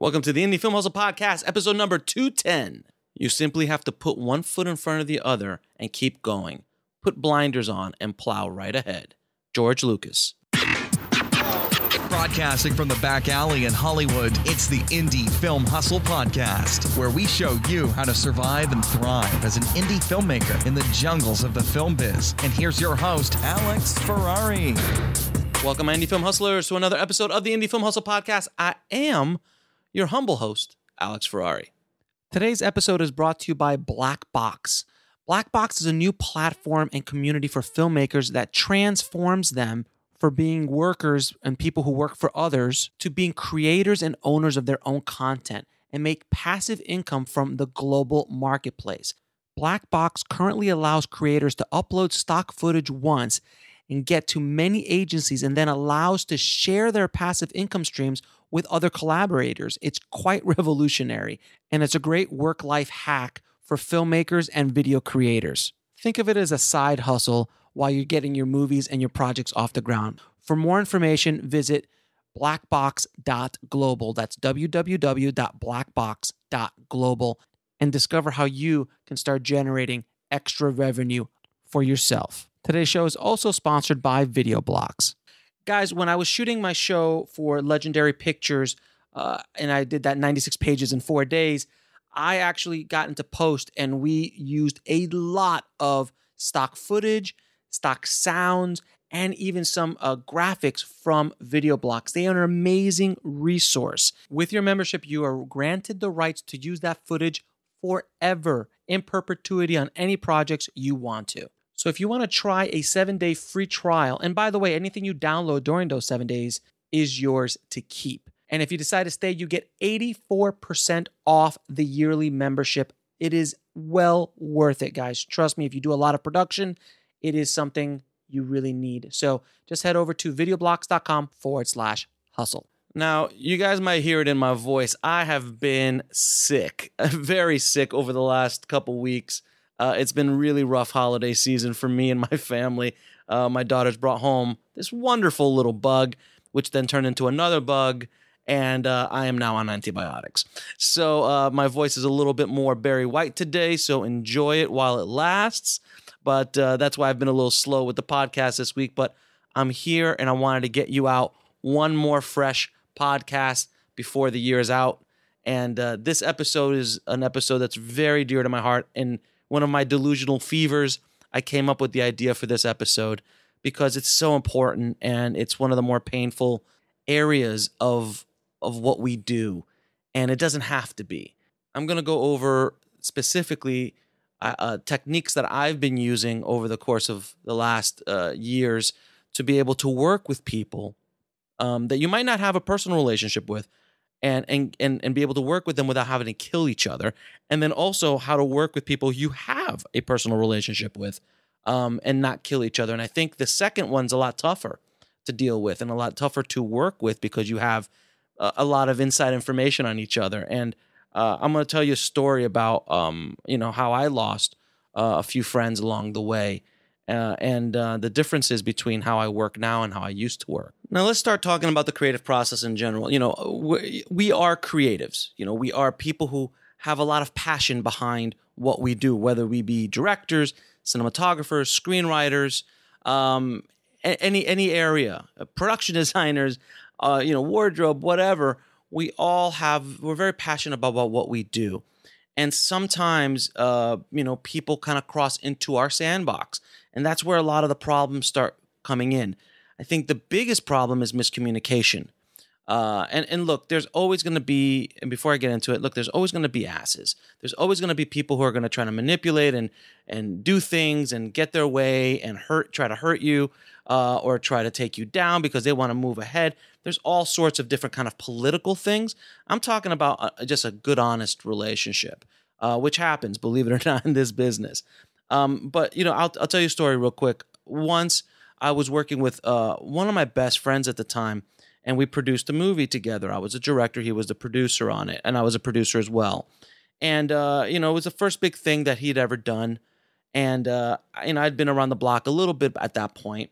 Welcome to the Indie Film Hustle Podcast, episode number 210. You simply have to put one foot in front of the other and keep going. Put blinders on and plow right ahead. George Lucas. Broadcasting from the back alley in Hollywood, it's the Indie Film Hustle Podcast, where we show you how to survive and thrive as an indie filmmaker in the jungles of the film biz. And here's your host, Alex Ferrari. Welcome, Indie Film Hustlers, to another episode of the Indie Film Hustle Podcast. I am your humble host, Alex Ferrari. Today's episode is brought to you by Black Box. Black Box is a new platform and community for filmmakers that transforms them from being workers and people who work for others to being creators and owners of their own content and make passive income from the global marketplace. Black Box currently allows creators to upload stock footage once and get to many agencies, and then allows to share their passive income streams with other collaborators. It's quite revolutionary, and it's a great work-life hack for filmmakers and video creators. Think of it as a side hustle while you're getting your movies and your projects off the ground. For more information, visit blackbox.global. That's www.blackbox.global, and discover how you can start generating extra revenue for yourself. Today's show is also sponsored by Video Blocks. Guys, when I was shooting my show for Legendary Pictures, and I did that 96 pages in 4 days, I actually got into post and we used a lot of stock footage, stock sounds, and even some graphics from Video Blocks. They are an amazing resource. With your membership, you are granted the rights to use that footage forever, in perpetuity, on any projects you want to. So if you want to try a 7-day free trial, and by the way, anything you download during those 7 days is yours to keep. And if you decide to stay, you get 84% off the yearly membership. It is well worth it, guys. Trust me, if you do a lot of production, it is something you really need. So just head over to videoblocks.com/hustle. Now, you guys might hear it in my voice. I have been sick, very sick over the last couple weeks. It's been really rough holiday season for me and my family. My daughter's brought home this wonderful little bug, which then turned into another bug, and I am now on antibiotics. So my voice is a little bit more Barry White today, so enjoy it while it lasts. But that's why I've been a little slow with the podcast this week, but I'm here, and I wanted to get you out one more fresh podcast before the year is out. And this episode is an episode that's very dear to my heart, and one of my delusional fevers. I came up with the idea for this episode because it's so important, and it's one of the more painful areas of what we do, and it doesn't have to be. I'm going to go over specifically techniques that I've been using over the course of the last years to be able to work with people that you might not have a personal relationship with, and be able to work with them without having to kill each other. And then also how to work with people you have a personal relationship with, and not kill each other. And I think the second one's a lot tougher to deal with and a lot tougher to work with because you have a lot of inside information on each other. And I'm going to tell you a story about, how I lost a few friends along the way, and the differences between how I work now and how I used to work. Now, let's start talking about the creative process in general. We are creatives. We are people who have a lot of passion behind what we do, whether we be directors, cinematographers, screenwriters, any area, production designers, wardrobe, whatever. We're very passionate about what we do. And sometimes, people kind of cross into our sandbox. And that's where a lot of the problems start coming in. I think the biggest problem is miscommunication. And look, there's always going to be, and before I get into it, look, there's always going to be asses. There's always going to be people who are going to try to manipulate and do things and get their way and try to hurt you, or try to take you down because they want to move ahead. There's all sorts of different kind of political things. I'm talking about just a good, honest relationship, which happens, believe it or not, in this business. But I'll tell you a story real quick. Once I was working with one of my best friends at the time, and we produced a movie together. I was a director, he was the producer on it, and I was a producer as well. And it was the first big thing that he'd ever done. And I'd been around the block a little bit at that point.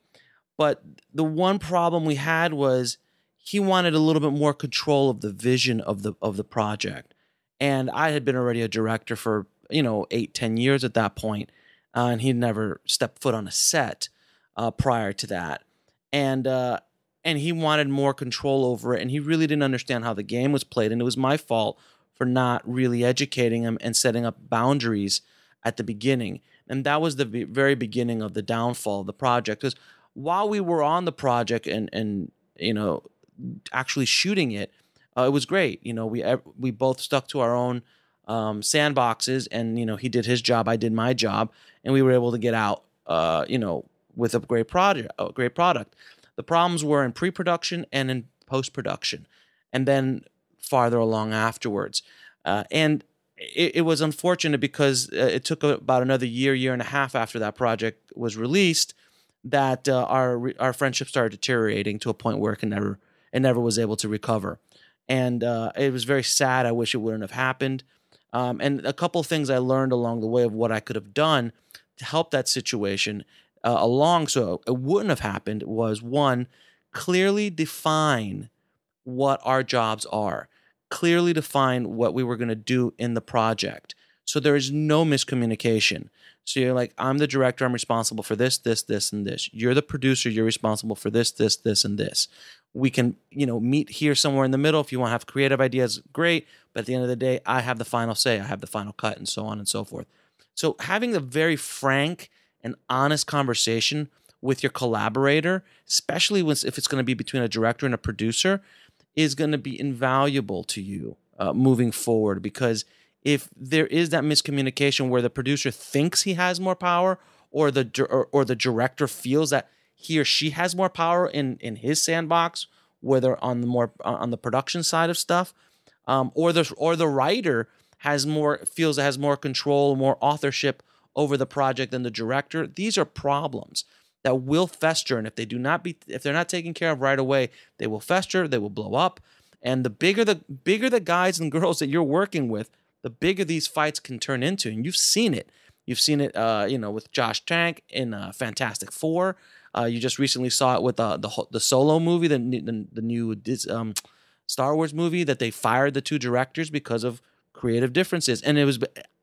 But the one problem we had was he wanted a little bit more control of the vision of the project. And I had been already a director for 8-10 years at that point, and he'd never stepped foot on a set prior to that. And he wanted more control over it, and he really didn't understand how the game was played, and it was my fault for not really educating him and setting up boundaries at the beginning. And that was the very beginning of the downfall of the project. Because while we were on the project and actually shooting it, it was great. We both stuck to our own sandboxes, and he did his job, I did my job, and we were able to get out with a great product. The problems were in pre-production and in post-production, and then farther along afterwards. And it was unfortunate because it took about another year and a half after that project was released that our friendship started deteriorating to a point where it never was able to recover. And it was very sad. I wish it wouldn't have happened. And a couple of things I learned along the way of what I could have done to help that situation along so it wouldn't have happened was, one, clearly define what our jobs are. Clearly define what we were going to do in the project. So there is no miscommunication. So you're like, I'm the director, I'm responsible for this, this, this, and this. You're the producer, you're responsible for this, this, this, and this. We can, meet here somewhere in the middle. If you want to have creative ideas, great. But at the end of the day, I have the final say, I have the final cut, and so on and so forth. So having a very frank and honest conversation with your collaborator, especially if it's going to be between a director and a producer, is going to be invaluable to you moving forward. Because if there is that miscommunication where the producer thinks he has more power, or the director feels that he or she has more power in his sandbox, whether on the production side of stuff, or the writer feels it has more control, more authorship over the project than the director, these are problems that will fester, and if they're not taken care of right away, they will fester, they will blow up, and the bigger the guys and girls that you're working with, the bigger these fights can turn into. And you've seen it. You've seen it, with Josh Trank in Fantastic Four. You just recently saw it with the Solo movie, the new Star Wars movie, that they fired the two directors because of creative differences, and it was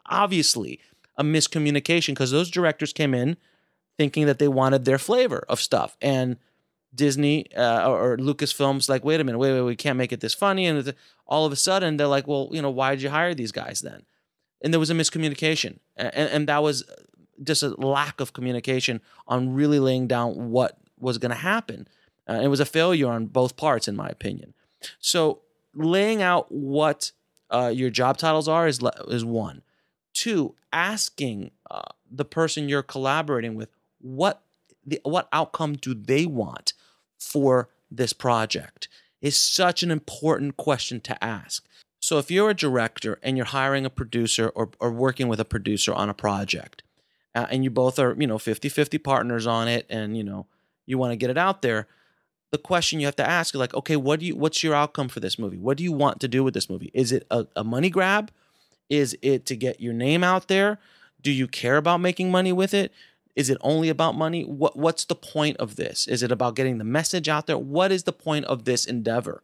obviously a miscommunication because those directors came in thinking that they wanted their flavor of stuff, and Disney or Lucasfilm's like, wait a minute, we can't make it this funny, and all of a sudden they're like, well, why did you hire these guys then? And there was a miscommunication, and that was just a lack of communication on really laying down what was going to happen. It was a failure on both parts, in my opinion. So laying out what your job titles are is one. Two, asking the person you're collaborating with what outcome do they want for this project is such an important question to ask. So if you're a director and you're hiring a producer or working with a producer on a project, and you both are 50-50 partners on it, and you want to get it out there, the question you have to ask is like, okay, what's your outcome for this movie? What do you want to do with this movie? Is it a money grab? Is it to get your name out there? Do you care about making money with it? Is it only about money? What's the point of this? Is it about getting the message out there? What is the point of this endeavor?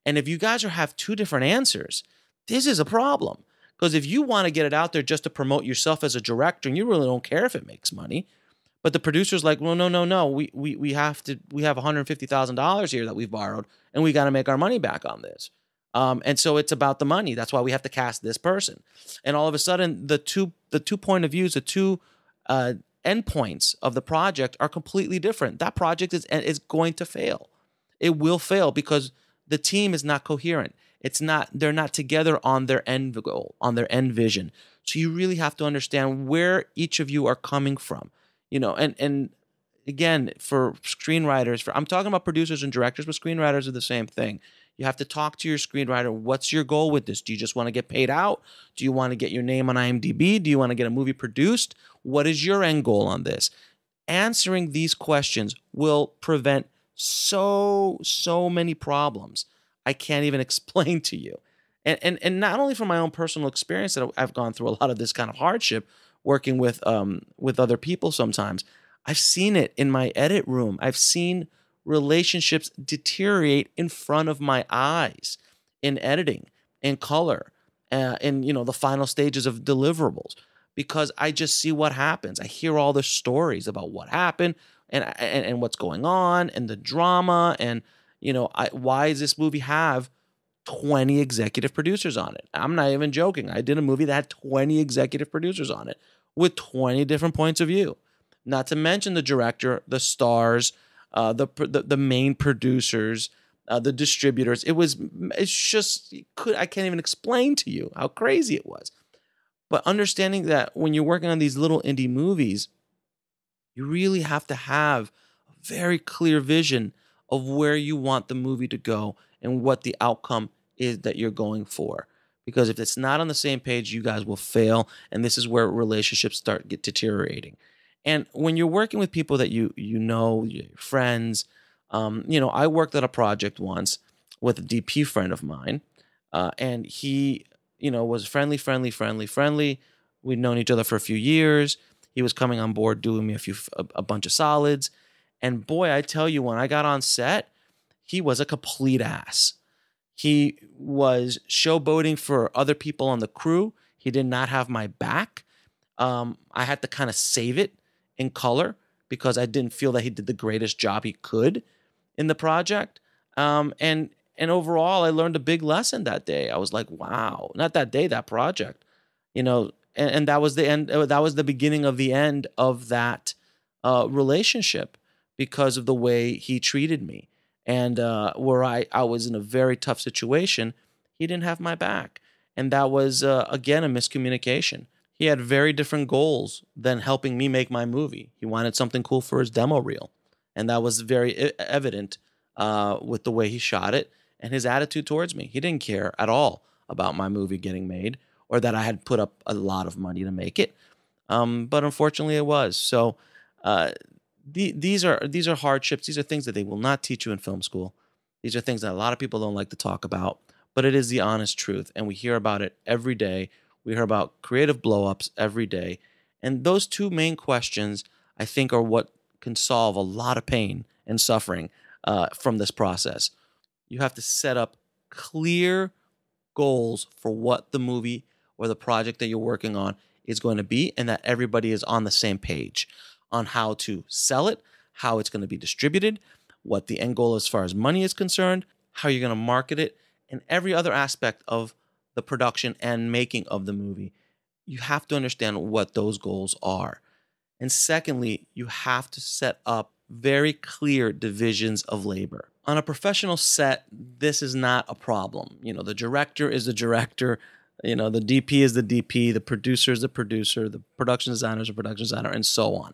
And if you guys have two different answers, this is a problem. Because if you want to get it out there just to promote yourself as a director, and you really don't care if it makes money, but the producer's like, well, no, we have $150,000 here that we've borrowed, and we got to make our money back on this. And so it's about the money. That's why we have to cast this person. And all of a sudden, the two point of views, the two endpoints of the project are completely different. That project is going to fail. It will fail because the team is not coherent. They're not together on their end goal, on their end vision. So you really have to understand where each of you are coming from. And again, for screenwriters, I'm talking about producers and directors, but screenwriters are the same thing. You have to talk to your screenwriter. What's your goal with this? Do you just want to get paid out? Do you want to get your name on IMDb? Do you want to get a movie produced? What is your end goal on this? Answering these questions will prevent so many problems I can't even explain to you. And not only from my own personal experience that I've gone through a lot of this kind of hardship working with other people sometimes. I've seen it in my edit room. I've seen relationships deteriorate in front of my eyes in editing, in color, in the final stages of deliverables, because I just see what happens. I hear all the stories about what happened and what's going on and the drama and why does this movie have 20 executive producers on it? I'm not even joking. I did a movie that had 20 executive producers on it with 20 different points of view. Not to mention the director, the stars, the main producers, the distributors. I can't even explain to you how crazy it was. But understanding that when you're working on these little indie movies, you really have to have a very clear vision of where you want the movie to go and what the outcome is that you're going for. Because if it's not on the same page, you guys will fail. And this is where relationships get deteriorating. And when you're working with people that your friends, I worked at a project once with a DP friend of mine, and he, was friendly. We'd known each other for a few years. He was coming on board, doing me a bunch of solids. And boy, I tell you, when I got on set, he was a complete ass. He was showboating for other people on the crew. He did not have my back. I had to kind of save it in color because I didn't feel that he did the greatest job he could in the project. And overall, I learned a big lesson that day. I was like, wow, not that day, that project, and that was the end. That was the beginning of the end of that relationship because of the way he treated me. And where I was in a very tough situation, he didn't have my back. And that was, again, a miscommunication. He had very different goals than helping me make my movie. He wanted something cool for his demo reel. And that was very evident with the way he shot it and his attitude towards me. He didn't care at all about my movie getting made or that I had put up a lot of money to make it. But unfortunately, it was. So these are hardships. These are things that they will not teach you in film school. These are things that a lot of people don't like to talk about. But it is the honest truth. And we hear about it every day. We hear about creative blow-ups every day. And those two main questions, I think, are what can solve a lot of pain and suffering from this process. You have to set up clear goals for what the movie or the project that you're working on is going to be, and that everybody is on the same page on how to sell it, how it's going to be distributed, what the end goal as far as money is concerned, how you're going to market it, and every other aspect of the production and making of the movie. You have to understand what those goals are. And secondly, you have to set up very clear divisions of labor. On a professional set, this is not a problem. The director is the director, the DP is the DP, the producer is the producer, the production designer is the production designer, and so on.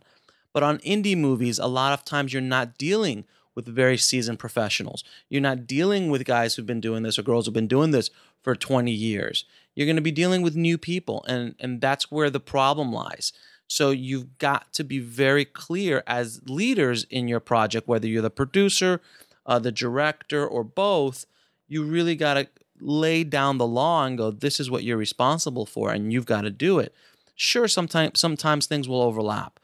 But on indie movies, a lot of times you're not dealing with very seasoned professionals. You're not dealing with guys who've been doing this or girls who've been doing this for 20 years. You're going to be dealing with new people, and that's where the problem lies. So you've got to be very clear as leaders in your project, whether you're the producer, the director, or both. You really got to lay down the law and go, this is what you're responsible for, and you've got to do it. Sure, sometimes things will overlap.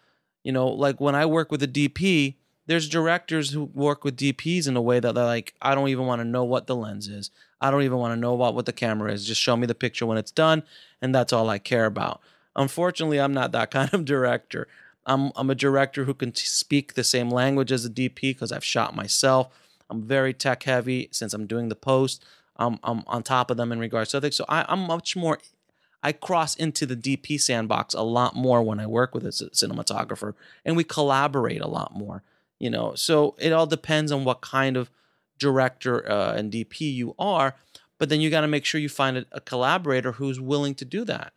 Like when I work with a DP, there's directors who work with DPs in a way that they're like, I don't even want to know what the lens is. I don't even want to know about what the camera is. Just show me the picture when it's done, and that's all I care about. Unfortunately, I'm not that kind of director. I'm a director who can speak the same language as a DP because I've shot myself. I'm very tech heavy since I'm doing the post. I'm on top of them in regards to things. So I'm much more. I cross into the DP sandbox a lot more when I work with a cinematographer, and we collaborate a lot more. So it all depends on what kind of director and DP you are. But then you got to make sure you find a collaborator who's willing to do that.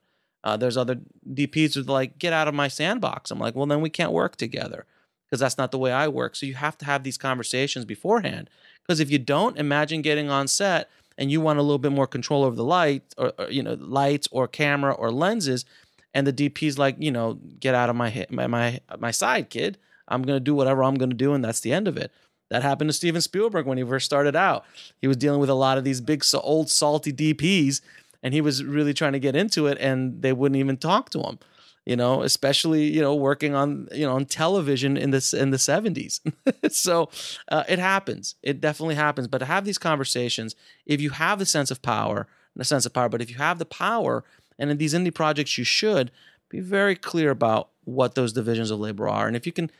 There's other DPs who's like, get out of my sandbox. I'm like, well, then we can't work together because that's not the way I work. So you have to have these conversations beforehand, because if you don't, imagine getting on set and you want a little bit more control over the lights or camera or lenses, and the DP's like, get out of my side, kid. I'm going to do whatever I'm going to do, and that's the end of it. That happened to Steven Spielberg when he first started out. He was dealing with a lot of these big, old, salty DPs, and he was really trying to get into it, and they wouldn't even talk to him. especially, working on, on television in the 70s. So it happens. It definitely happens. But to have these conversations, if you have the sense of power, but if you have the power, and in these indie projects, you should be very clear about what those divisions of labor are. And if you can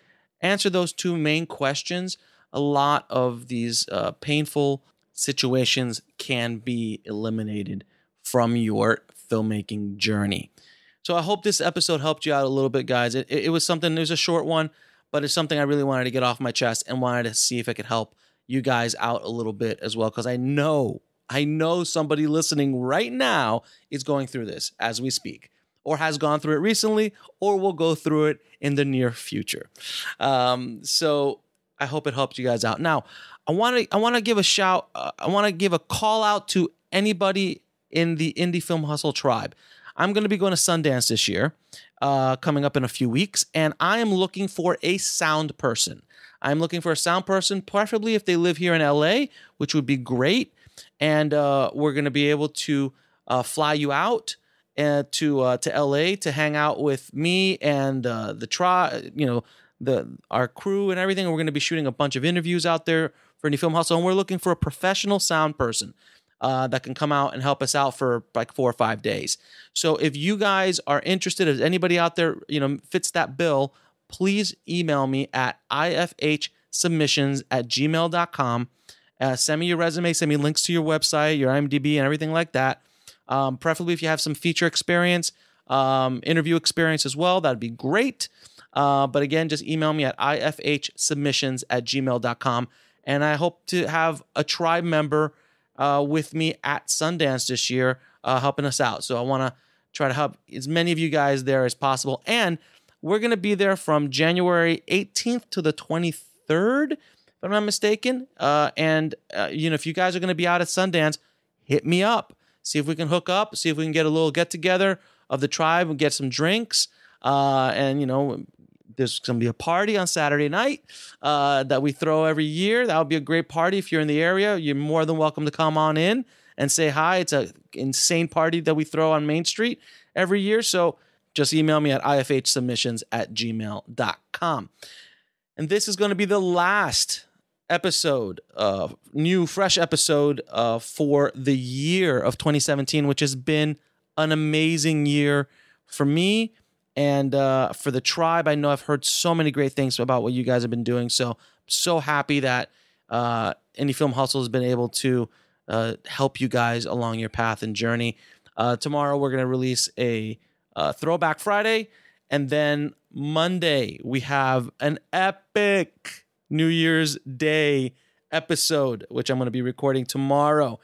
answer those two main questions, a lot of these painful situations can be eliminated from your filmmaking journey. So I hope this episode helped you out a little bit, guys. It was a short one, but it's something I really wanted to get off my chest and wanted to see if I could help you guys out a little bit as well, because I know somebody listening right now is going through this as we speak, or has gone through it recently, or will go through it in the near future. So I hope it helped you guys out. Now, I want to give a shout. I want to give a call out to anybody in the Indie Film Hustle tribe. I'm going to be going to Sundance this year, coming up in a few weeks, and I am looking for a sound person. I'm looking for a sound person, preferably if they live here in LA, which would be great. And we're going to be able to fly you out to LA to hang out with me and the tribe, our crew and everything. We're going to be shooting a bunch of interviews out there for Indie Film Hustle, and we're looking for a professional sound person that can come out and help us out for like 4 or 5 days. So if you guys are interested, if anybody out there, fits that bill, please email me at ifhsubmissions@gmail.com. Send me your resume, send me links to your website, your IMDb, and everything like that. Preferably if you have some feature experience, interview experience as well, that'd be great. But again, just email me at ifhsubmissions@gmail.com. And I hope to have a tribe member with me at Sundance this year, helping us out. So I want to try to help as many of you guys there as possible. And we're going to be there from January 18th to the 23rd, if I'm not mistaken. If you guys are going to be out at Sundance, hit me up. See if we can hook up. See if we can get a little get together of the tribe and get some drinks. There's going to be a party on Saturday night that we throw every year. That would be a great party. If you're in the area, you're more than welcome to come on in and say hi. It's an insane party that we throw on Main Street every year. So just email me at ifhsubmissions@gmail.com. And this is going to be the last episode, new, fresh episode for the year of 2017, which has been an amazing year for me and for the tribe. I know I've heard so many great things about what you guys have been doing. So happy that Indie Film Hustle has been able to help you guys along your path and journey. Tomorrow, we're going to release a Throwback Friday. And then Monday, we have an epic New Year's Day episode, which I'm going to be recording tomorrow.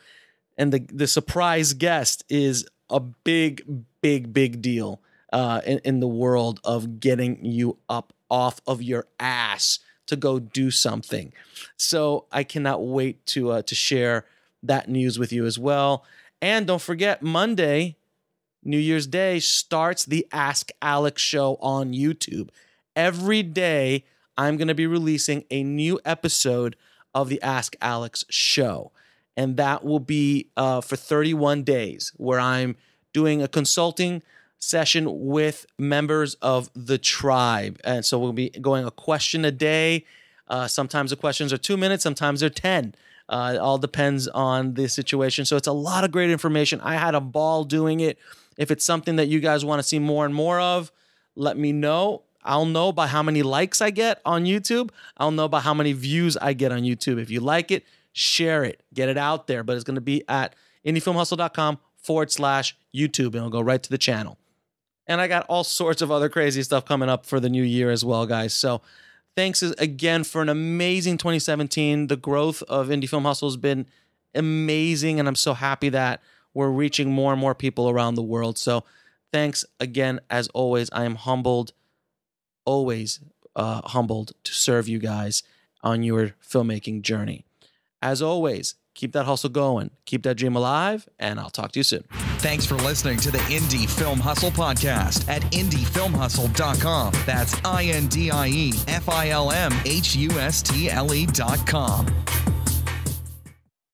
And the surprise guest is a big, big, big deal in the world of getting you up off of your ass to go do something. So I cannot wait to share that news with you as well. And don't forget, Monday, New Year's Day, starts the Ask Alex show on YouTube. Every day, I'm going to be releasing a new episode of the Ask Alex show. And that will be for 31 days, where I'm doing a consulting session with members of the tribe. And so we'll be going a question a day. Sometimes the questions are 2 minutes, sometimes they're 10. It all depends on the situation. So it's a lot of great information. I had a ball doing it. If it's something that you guys want to see more and more of, let me know. I'll know by how many likes I get on YouTube. I'll know by how many views I get on YouTube. If you like it, share it, get it out there. But it's going to be at indiefilmhustle.com/YouTube, and it'll go right to the channel. And I got all sorts of other crazy stuff coming up for the new year as well, guys. So thanks again for an amazing 2017. The growth of Indie Film Hustle has been amazing, and I'm so happy that we're reaching more and more people around the world. So thanks again. As always, I am humbled, always humbled to serve you guys on your filmmaking journey. As always, keep that hustle going, keep that dream alive, and I'll talk to you soon. Thanks for listening to the Indie Film Hustle podcast at indiefilmhustle.com. That's INDIEFILMHUSTLE.com.